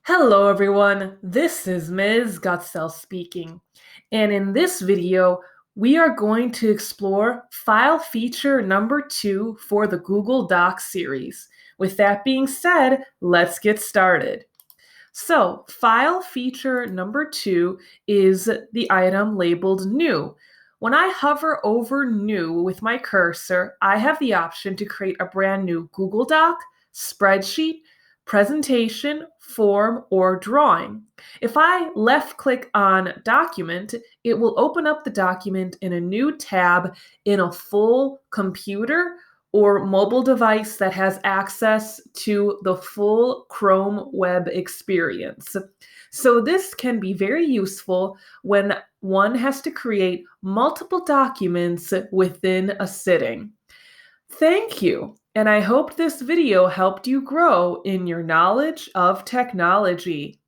Hello everyone, this is Ms. Gutzel speaking, and in this video, we are going to explore file feature number 2 for the Google Docs series. With that being said, let's get started. So, file feature number 2 is the item labeled New. When I hover over New with my cursor, I have the option to create a brand new Google Doc, spreadsheet, presentation, form, or drawing. If I left click on Document, it will open up the document in a new tab in a full computer or mobile device that has access to the full Chrome web experience. So this can be very useful when one has to create multiple documents within a sitting. Thank you, and I hope this video helped you grow in your knowledge of technology.